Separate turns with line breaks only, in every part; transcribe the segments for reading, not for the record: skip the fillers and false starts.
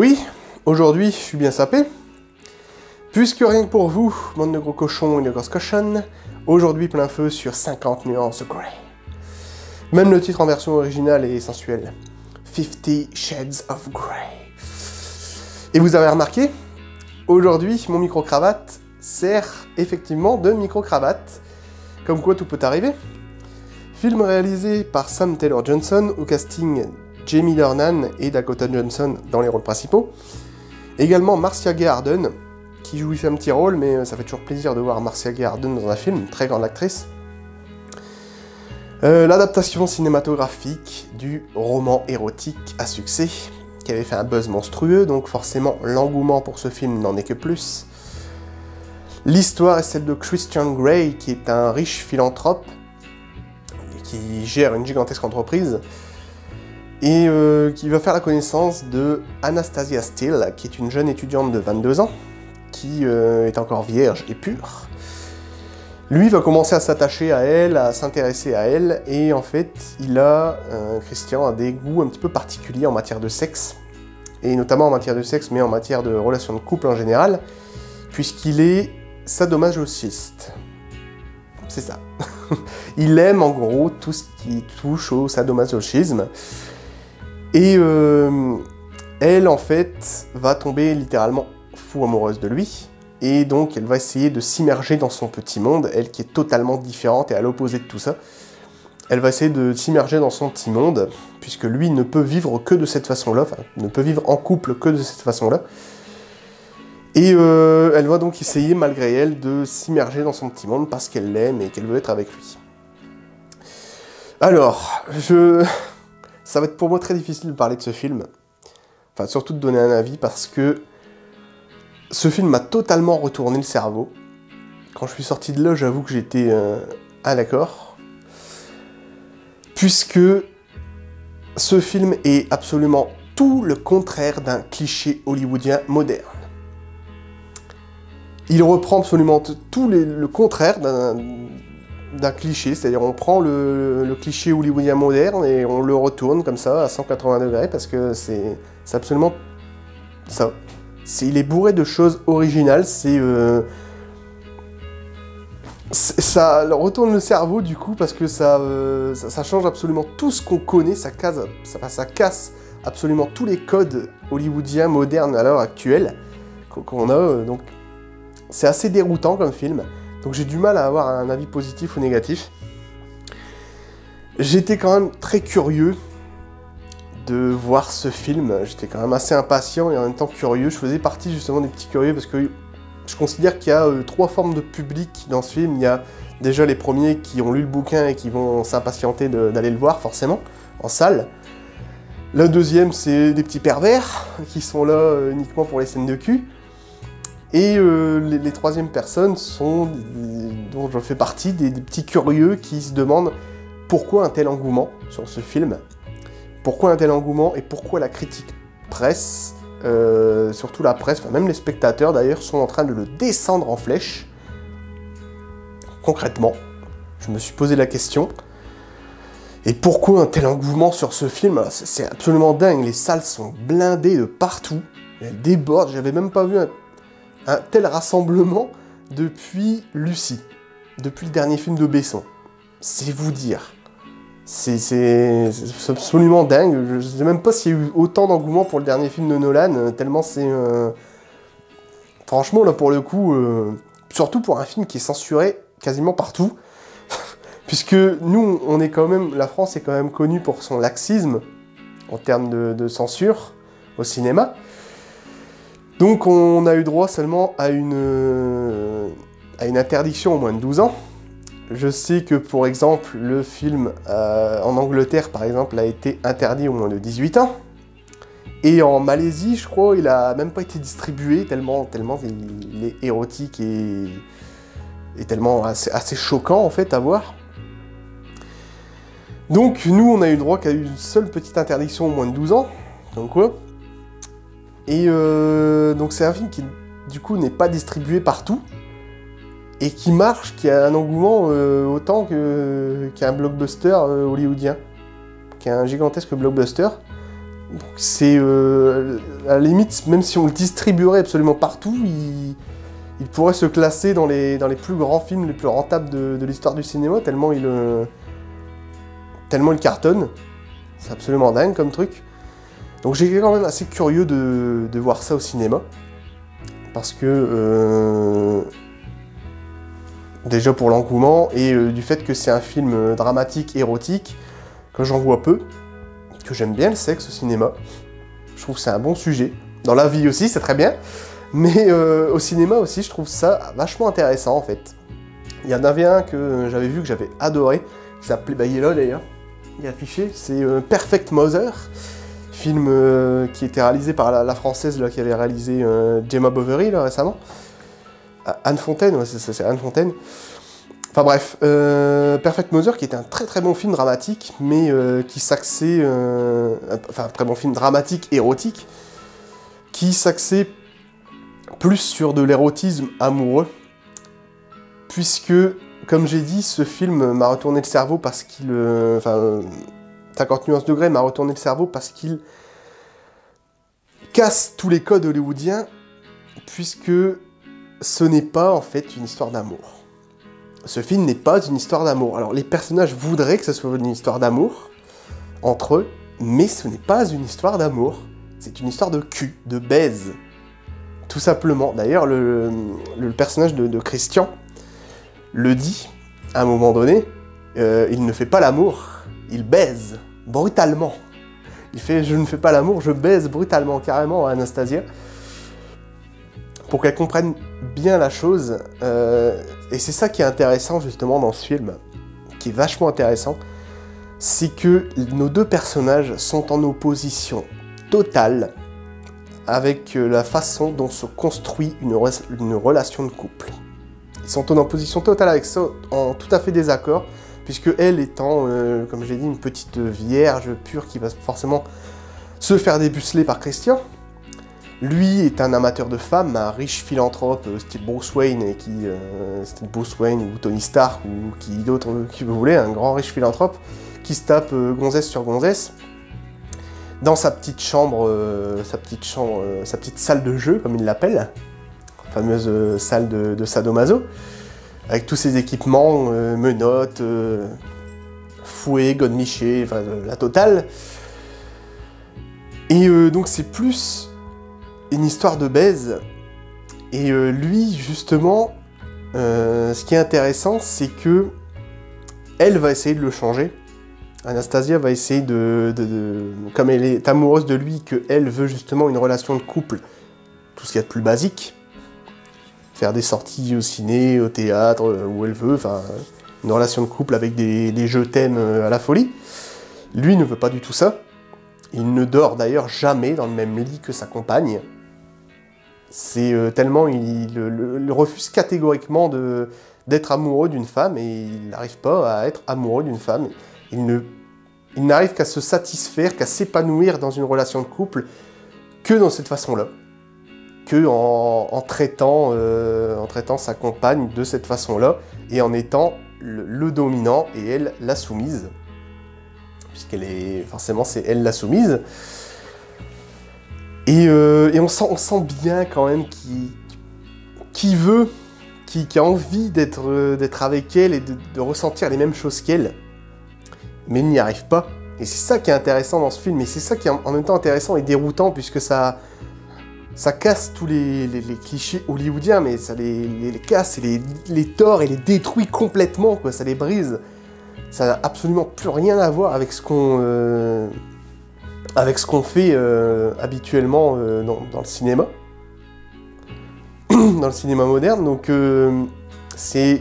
Oui, aujourd'hui, je suis bien sapé. Puisque rien que pour vous, bande de gros cochons et de grosses cochonnes, aujourd'hui plein feu sur 50 nuances de Grey. Même le titre en version originale est sensuel. 50 Shades of Grey. Et vous avez remarqué, aujourd'hui, mon micro-cravate sert effectivement de micro-cravate. Comme quoi tout peut arriver. Film réalisé par Sam Taylor Johnson, au casting Jamie Dornan et Dakota Johnson dans les rôles principaux. Également Marcia Gay Harden, qui joue ici un petit rôle, mais ça fait toujours plaisir de voir Marcia Gay Harden dans un film, très grande actrice. L'adaptation cinématographique du roman érotique à succès, qui avait fait un buzz monstrueux, donc forcément l'engouement pour ce film n'en est que plus. L'histoire est celle de Christian Grey, qui est un riche philanthrope, qui gère une gigantesque entreprise, et qui va faire la connaissance de Anastasia Steele, qui est une jeune étudiante de 22 ans, qui est encore vierge et pure. Lui va commencer à s'attacher à elle, à s'intéresser à elle, et en fait, Christian a des goûts un petit peu particuliers en matière de sexe, et notamment en matière de sexe, mais en matière de relations de couple en général, puisqu'il est sadomasochiste. C'est ça. Il aime en gros tout ce qui touche au sadomasochisme. Et elle, en fait, va tomber littéralement fou amoureuse de lui. Et donc, elle va essayer de s'immerger dans son petit monde, elle qui est totalement différente et à l'opposé de tout ça. Elle va essayer de s'immerger dans son petit monde, puisque lui ne peut vivre que de cette façon-là, enfin, ne peut vivre en couple que de cette façon-là. Et elle va donc essayer, malgré elle, de s'immerger dans son petit monde parce qu'elle l'aime et qu'elle veut être avec lui. Alors, ça va être pour moi très difficile de parler de ce film. Enfin, surtout de donner un avis parce que ce film m'a totalement retourné le cerveau. Quand je suis sorti de là, j'avoue que j'étais à l'accord. Puisque ce film est absolument tout le contraire d'un cliché hollywoodien moderne. Il reprend absolument tout le contraire d'un cliché, c'est-à-dire on prend le cliché hollywoodien moderne et on le retourne comme ça à 180 degrés parce que c'est absolument ça. Il est bourré de choses originales, ça retourne le cerveau du coup parce que ça change absolument tout ce qu'on connaît, ça casse absolument tous les codes hollywoodiens modernes à l'heure actuelle qu'on a, donc c'est assez déroutant comme film, donc j'ai du mal à avoir un avis positif ou négatif. J'étais quand même très curieux de voir ce film, j'étais quand même assez impatient et en même temps curieux, je faisais partie justement des petits curieux parce que je considère qu'il y a trois formes de public dans ce film. Il y a déjà les premiers qui ont lu le bouquin et qui vont s'impatienter d'aller le voir forcément, en salle. Le deuxième, c'est des petits pervers qui sont là uniquement pour les scènes de cul. Et les troisièmes personnes sont, dont je fais partie, des petits curieux qui se demandent pourquoi un tel engouement sur ce film, pourquoi un tel engouement et pourquoi la critique presse, surtout la presse, enfin même les spectateurs d'ailleurs, sont en train de le descendre en flèche. Concrètement, je me suis posé la question. Et pourquoi un tel engouement sur ce film? C'est absolument dingue, les salles sont blindées de partout, elles débordent, j'avais même pas vu un tel rassemblement depuis Lucie, depuis le dernier film de Besson. C'est vous dire. C'est absolument dingue. Je ne sais même pas s'il y a eu autant d'engouement pour le dernier film de Nolan, tellement c'est... Franchement, là, pour le coup, surtout pour un film qui est censuré quasiment partout, puisque nous, on est quand même... La France est quand même connue pour son laxisme en termes de censure au cinéma. Donc on a eu droit seulement à une interdiction au moins de 12 ans. Je sais que, pour exemple, le film en Angleterre, par exemple, a été interdit au moins de 18 ans. Et en Malaisie, je crois, il a même pas été distribué, tellement il est érotique et tellement assez choquant, en fait, à voir. Donc, nous, on a eu droit qu'à une seule petite interdiction au moins de 12 ans. Donc, quoi. Et donc c'est un film qui, du coup, n'est pas distribué partout, et qui marche, qui a un engouement autant qu'un blockbuster hollywoodien, qui est un gigantesque blockbuster. C'est à la limite, même si on le distribuerait absolument partout, il pourrait se classer dans les plus grands films les plus rentables de l'histoire du cinéma, tellement il cartonne. C'est absolument dingue comme truc. Donc j'étais quand même assez curieux de voir ça au cinéma. Parce que... déjà pour l'engouement, et du fait que c'est un film dramatique, érotique, que j'en vois peu, que j'aime bien le sexe au cinéma. Je trouve que c'est un bon sujet. Dans la vie aussi, c'est très bien. Mais au cinéma aussi, je trouve ça vachement intéressant en fait. Il y en avait un que j'avais vu, que j'avais adoré, qui s'appelait, bah il est là d'ailleurs, il est affiché, c'est Perfect Mother, film qui était réalisé par la française là, qui avait réalisé Gemma Bovary là, récemment. Anne Fontaine, ouais, c'est Anne Fontaine. Enfin bref, Perfect Mother qui était un très très bon film dramatique, mais qui s'axait... enfin, un très bon film dramatique, érotique, qui s'axait plus sur de l'érotisme amoureux, puisque, comme j'ai dit, ce film m'a retourné le cerveau parce qu'il... enfin, 50 nuances degrés m'a retourné le cerveau parce qu'il casse tous les codes hollywoodiens, puisque ce n'est pas en fait une histoire d'amour. Ce film n'est pas une histoire d'amour. Alors les personnages voudraient que ce soit une histoire d'amour entre eux, mais ce n'est pas une histoire d'amour. C'est une histoire de cul, de baise. Tout simplement. D'ailleurs, le personnage de Christian le dit à un moment donné, il ne fait pas l'amour, il baise brutalement. Il fait « je ne fais pas l'amour, je baise brutalement », carrément à Anastasia. Pour qu'elle comprenne bien la chose, et c'est ça qui est intéressant justement dans ce film, qui est vachement intéressant, c'est que nos deux personnages sont en opposition totale avec la façon dont se construit une relation de couple. Ils sont en opposition totale avec ça, en tout à fait désaccord, puisque elle étant, comme j'ai dit, une petite vierge pure qui va forcément se faire dépuceler par Christian. Lui est un amateur de femmes, un riche philanthrope style Bruce Wayne, et qui style Bruce Wayne ou Tony Stark ou qui d'autre qui vous voulez, un grand riche philanthrope qui se tape gonzesse sur gonzesse dans sa petite chambre, sa petite salle de jeu comme il l'appelle, fameuse salle de sadomaso, avec tous ses équipements, menottes, fouet, godemiché, enfin la totale. Et donc c'est plus une histoire de baise, et lui, justement, ce qui est intéressant, c'est que elle va essayer de le changer. Anastasia va essayer comme elle est amoureuse de lui, qu'elle veut justement une relation de couple, tout ce qu'il y a de plus basique, faire des sorties au ciné, au théâtre, où elle veut, enfin, une relation de couple avec des je t'aime à la folie. Lui ne veut pas du tout ça. Il ne dort d'ailleurs jamais dans le même lit que sa compagne. C'est tellement il refuse catégoriquement d'être amoureux d'une femme, et il n'arrive pas à être amoureux d'une femme. Il n'arrive qu'à se satisfaire, qu'à s'épanouir dans une relation de couple que dans cette façon-là. Que en traitant sa compagne de cette façon-là, et en étant le dominant et elle la soumise. Puisqu'elle est... forcément, c'est elle la soumise. Et on sent bien quand même qui a envie d'être avec elle et de ressentir les mêmes choses qu'elle. Mais il n'y arrive pas. Et c'est ça qui est intéressant dans ce film, et c'est ça qui est en même temps intéressant et déroutant, puisque ça casse tous les clichés hollywoodiens, mais ça les casse et les tord et les détruit complètement, quoi. Ça les brise. Ça n'a absolument plus rien à voir avec ce qu'on fait habituellement dans le cinéma. Dans le cinéma moderne, donc c'est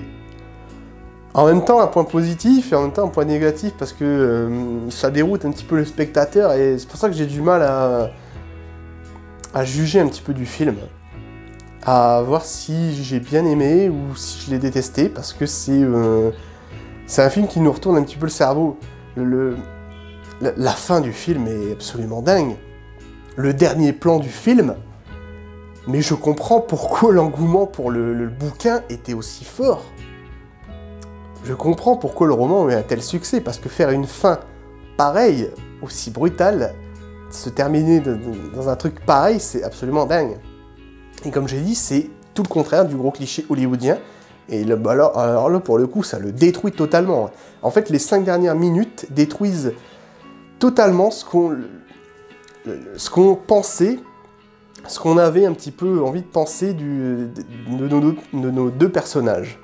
en même temps un point positif et en même temps un point négatif, parce que ça déroute un petit peu le spectateur, et c'est pour ça que j'ai du mal à juger un petit peu du film, à voir si j'ai bien aimé ou si je l'ai détesté, parce que c'est un film qui nous retourne un petit peu le cerveau. La fin du film est absolument dingue. Le dernier plan du film, mais je comprends pourquoi l'engouement pour le bouquin était aussi fort. Je comprends pourquoi le roman a eu un tel succès, parce que faire une fin pareille, aussi brutale, se terminer dans un truc pareil, c'est absolument dingue. Et comme j'ai dit, c'est tout le contraire du gros cliché hollywoodien. Et alors là, pour le coup, ça le détruit totalement. En fait, les 5 dernières minutes détruisent totalement ce qu'on pensait, ce qu'on avait un petit peu envie de penser de nos deux personnages.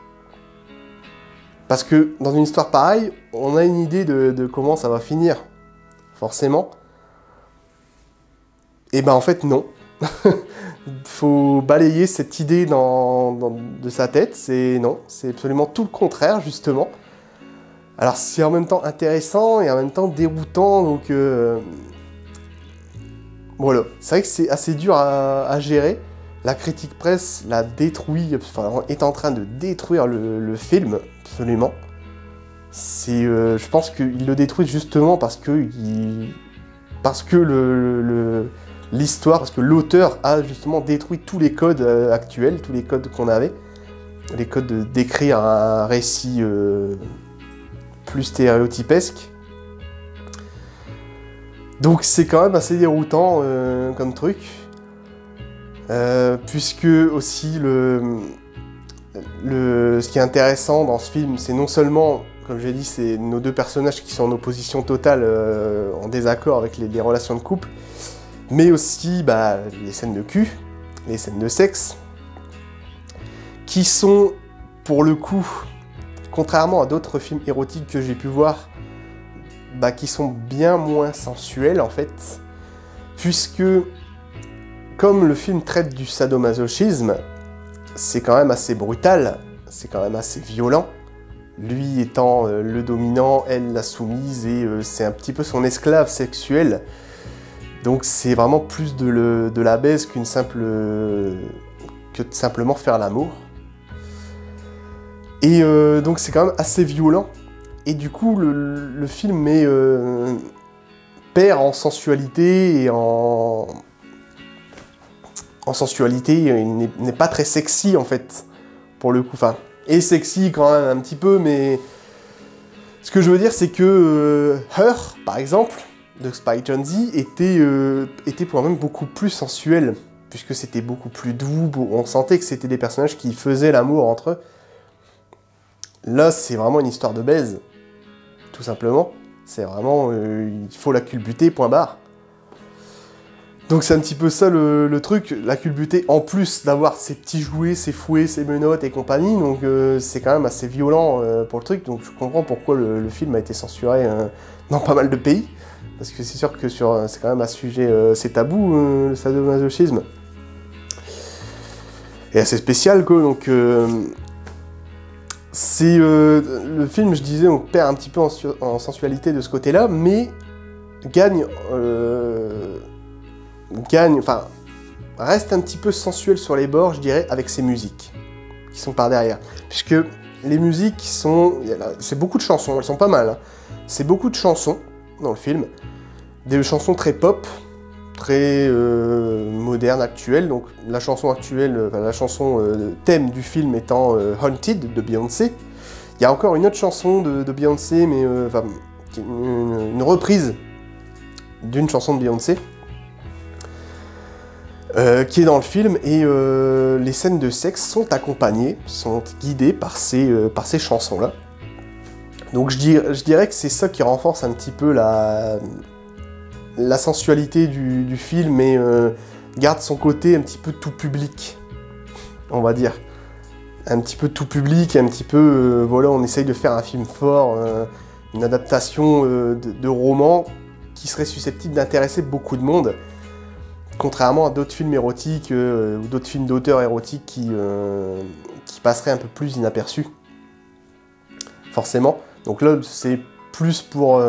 Parce que dans une histoire pareille, on a une idée de comment ça va finir, forcément. Et ben en fait, non. Faut balayer cette idée de sa tête, non, c'est absolument tout le contraire, justement. Alors c'est en même temps intéressant et en même temps déroutant, donc voilà. C'est vrai que c'est assez dur à gérer. La critique presse l'a détruit, enfin, est en train de détruire le film, absolument. Je pense qu'il le détruit justement parce que l'histoire, parce que l'auteur a justement détruit tous les codes actuels, tous les codes qu'on avait, les codes d'écrire un récit plus stéréotypesque. Donc c'est quand même assez déroutant comme truc, puisque aussi ce qui est intéressant dans ce film, c'est non seulement, comme j'ai dit, c'est nos deux personnages qui sont en opposition totale, en désaccord avec les relations de couple, mais aussi les scènes de cul, les scènes de sexe, qui sont, pour le coup, contrairement à d'autres films érotiques que j'ai pu voir, qui sont bien moins sensuels en fait, puisque comme le film traite du sadomasochisme, c'est quand même assez brutal, c'est quand même assez violent, lui étant le dominant, elle la soumise, et c'est un petit peu son esclave sexuel. Donc c'est vraiment plus de la baise que de simplement faire l'amour. Et donc c'est quand même assez violent. Et du coup le film perd en sensualité et en sensualité, il n'est pas très sexy en fait, pour le coup. Enfin, et sexy quand même un petit peu, mais ce que je veux dire c'est que Her, par exemple, de Spike Jonze était pour moi beaucoup plus sensuel, puisque c'était beaucoup plus doux, on sentait que c'était des personnages qui faisaient l'amour entre eux. Là, c'est vraiment une histoire de baise, tout simplement. C'est vraiment, il faut la culbuter, point barre. Donc c'est un petit peu ça le truc, la culbuter, en plus d'avoir ses petits jouets, ses fouets, ses menottes et compagnie, donc c'est quand même assez violent pour le truc, donc je comprends pourquoi le film a été censuré dans pas mal de pays. Parce que c'est sûr que c'est quand même un sujet, c'est tabou, le sadomasochisme. Et assez spécial, quoi, donc... c'est... le film, je disais, on perd un petit peu en sensualité de ce côté-là, mais gagne... enfin, reste un petit peu sensuel sur les bords, je dirais, avec ses musiques, qui sont par derrière. Puisque les musiques sont... c'est beaucoup de chansons, elles sont pas mal, hein. C'est beaucoup de chansons dans le film. Des chansons très pop, très modernes, actuelles. Donc la chanson actuelle, la chanson thème du film étant Haunted de Beyoncé. Il y a encore une autre chanson de Beyoncé, mais une reprise d'une chanson de Beyoncé qui est dans le film, et les scènes de sexe sont accompagnées, sont guidées par ces chansons-là. Donc je dirais que c'est ça qui renforce un petit peu la sensualité du film et garde son côté un petit peu tout public, on va dire. Un petit peu tout public, un petit peu, voilà, on essaye de faire un film fort, une adaptation de roman qui serait susceptible d'intéresser beaucoup de monde, contrairement à d'autres films érotiques ou d'autres films d'auteurs érotiques qui passeraient un peu plus inaperçus, forcément. Donc là, c'est plus pour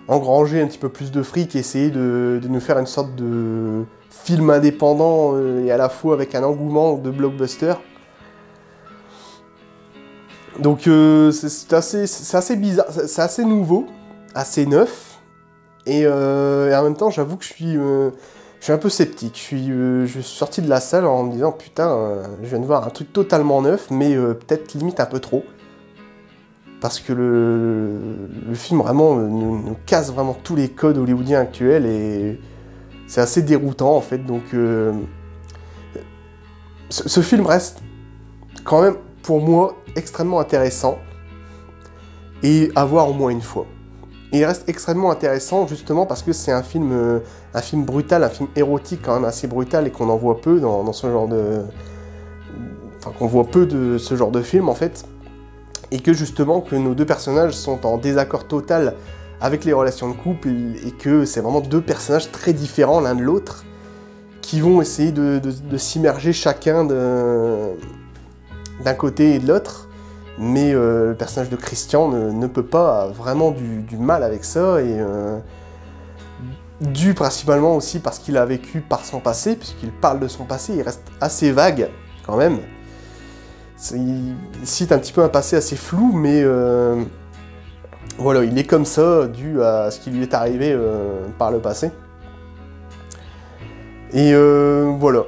engranger un petit peu plus de fric, essayer de nous faire une sorte de film indépendant et à la fois avec un engouement de blockbuster. Donc c'est assez bizarre, c'est assez nouveau, assez neuf, et en même temps j'avoue que je suis un peu sceptique. Je suis sorti de la salle en me disant putain, je viens de voir un truc totalement neuf, mais peut-être limite un peu trop. parce que le film vraiment nous casse vraiment tous les codes hollywoodiens actuels et c'est assez déroutant en fait. Donc ce film reste quand même pour moi extrêmement intéressant et à voir au moins une fois. Et il reste extrêmement intéressant justement parce que c'est un film brutal, un film érotique quand même assez brutal et qu'on en voit peu dans ce genre de... Enfin qu'on voit peu de ce genre de film en fait. Et que justement que nos deux personnages sont en désaccord total avec les relations de couple et que c'est vraiment deux personnages très différents l'un de l'autre qui vont essayer de s'immerger chacun d'un côté et de l'autre. Mais le personnage de Christian ne peut pas vraiment du mal avec ça, et dû principalement aussi parce qu'il a vécu par son passé, puisqu'il parle de son passé, il reste assez vague quand même. Il cite un petit peu un passé assez flou, mais voilà, il est comme ça dû à ce qui lui est arrivé par le passé. Et voilà.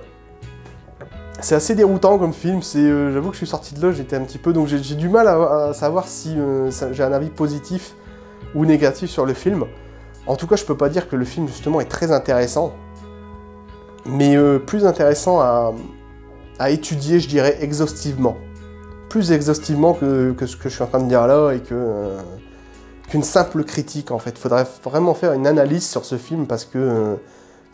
C'est assez déroutant comme film, j'avoue que je suis sorti de là, j'étais un petit peu... Donc j'ai du mal à savoir si j'ai un avis positif ou négatif sur le film. En tout cas, je peux pas dire que le film, justement, est très intéressant. Mais plus intéressant à étudier, je dirais, exhaustivement. Plus exhaustivement que ce que je suis en train de dire là, et qu'une simple critique, en fait. Il faudrait vraiment faire une analyse sur ce film, parce que...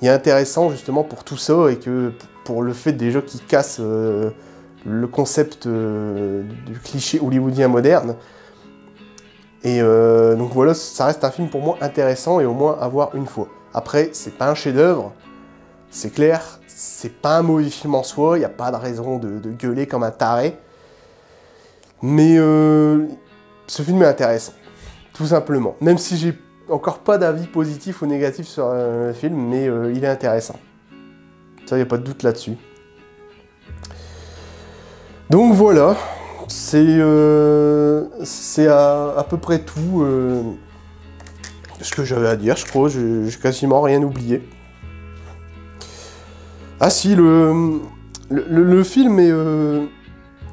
il est intéressant justement pour tout ça et que pour le fait déjà qu'il casse le concept du cliché hollywoodien moderne. Et donc voilà, ça reste un film pour moi intéressant et au moins à voir une fois. Après, c'est pas un chef-d'œuvre, c'est clair, c'est pas un mauvais film en soi, il n'y a pas de raison de gueuler comme un taré. Mais ce film est intéressant, tout simplement. Même si j'ai encore pas d'avis positif ou négatif sur le film, mais il est intéressant. Ça, il n'y a pas de doute là-dessus. Donc voilà, c'est à peu près tout ce que j'avais à dire, je crois. J'ai quasiment rien oublié. Ah si, le film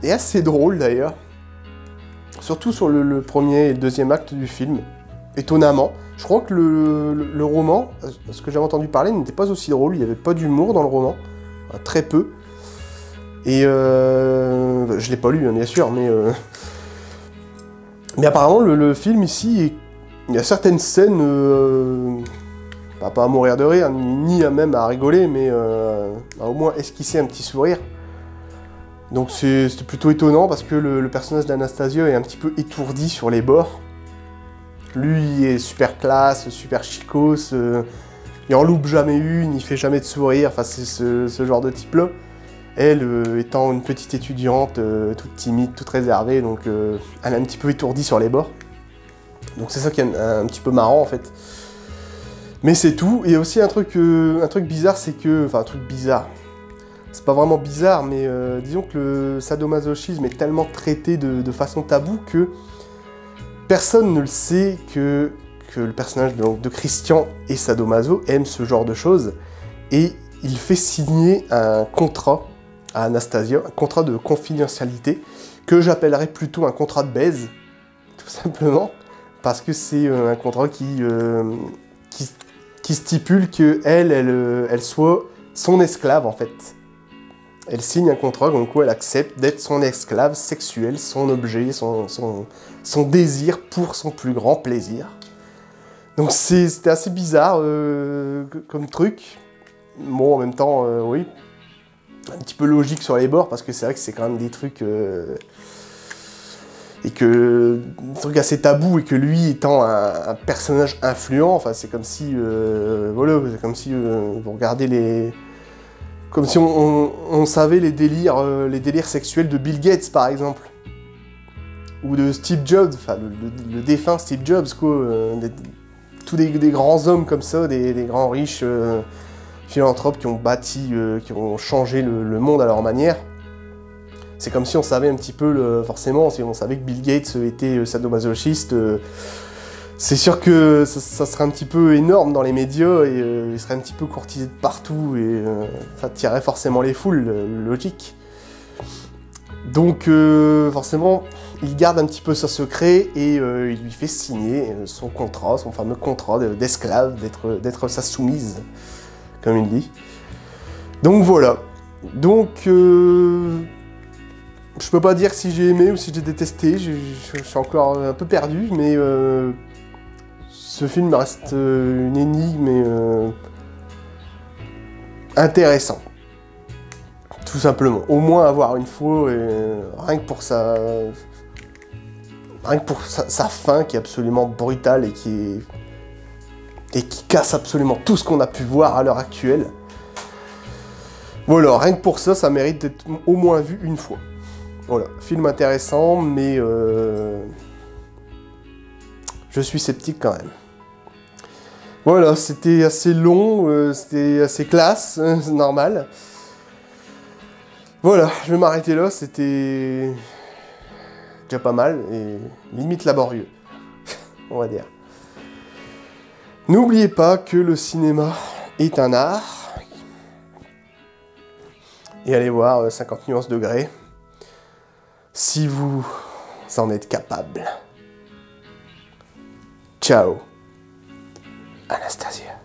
est assez drôle d'ailleurs. Surtout sur le premier et le deuxième acte du film. Étonnamment. Je crois que le roman, ce que j'avais entendu parler, n'était pas aussi drôle. Il n'y avait pas d'humour dans le roman. Très peu. Et je l'ai pas lu, hein, bien sûr, mais apparemment, le film ici, il y a certaines scènes, pas à mourir de rire, ni même à rigoler, mais au moins esquisser un petit sourire. Donc c'était plutôt étonnant, parce que le personnage d'Anastasia est un petit peu étourdi sur les bords. Lui est super classe, super chicos, il en loupe jamais une, il fait jamais de sourire, enfin c'est ce genre de type-là. Elle, étant une petite étudiante, toute timide, toute réservée, donc elle est un petit peu étourdie sur les bords. Donc c'est ça qui est un petit peu marrant en fait. Mais c'est tout. Et aussi un truc bizarre, c'est que... Enfin un truc bizarre. C'est pas vraiment bizarre, mais disons que le sadomasochisme est tellement traité de façon taboue que personne ne le sait que le personnage de Christian et sadomaso aime ce genre de choses. Et il fait signer un contrat à Anastasia, un contrat de confidentialité, que j'appellerais plutôt un contrat de baise, tout simplement, parce que c'est un contrat qui stipule que elle soit son esclave, en fait. Elle signe un contrat comme quoi elle accepte d'être son esclave sexuel, son objet, son désir pour son plus grand plaisir. Donc c'était assez bizarre comme truc. Bon, en même temps, oui, un petit peu logique sur les bords, parce que c'est vrai que c'est quand même des trucs... et que... des trucs assez tabous, et que lui étant un personnage influent, enfin c'est comme si... voilà, c'est comme si vous regardez les... Comme si on savait les délires sexuels de Bill Gates, par exemple. Ou de Steve Jobs, enfin le défunt Steve Jobs, quoi. Tous des grands hommes comme ça, des grands riches philanthropes qui ont bâti, qui ont changé le monde à leur manière. C'est comme si on savait un petit peu, forcément, si on savait que Bill Gates était sadomasochiste, c'est sûr que ça serait un petit peu énorme dans les médias, et il serait un petit peu courtisé de partout, et ça tirerait forcément les foules, logique. Donc forcément, il garde un petit peu ça secret et il lui fait signer son contrat, son fameux contrat d'esclave, d'être sa soumise, comme il dit. Donc voilà. Donc je peux pas dire si j'ai aimé ou si j'ai détesté, je suis encore un peu perdu, mais ce film reste une énigme et intéressant. Tout simplement. Au moins avoir une fois, rien que pour sa fin qui est absolument brutale et qui casse absolument tout ce qu'on a pu voir à l'heure actuelle. Voilà, rien que pour ça, ça mérite d'être au moins vu une fois. Voilà, film intéressant, mais je suis sceptique quand même. Voilà, c'était assez long, c'était assez classe, c'est normal. Voilà, je vais m'arrêter là, c'était déjà pas mal et limite laborieux, on va dire. N'oubliez pas que le cinéma est un art. Et allez voir 50 nuances degrés, si vous en êtes capable. Ciao, Anastasia.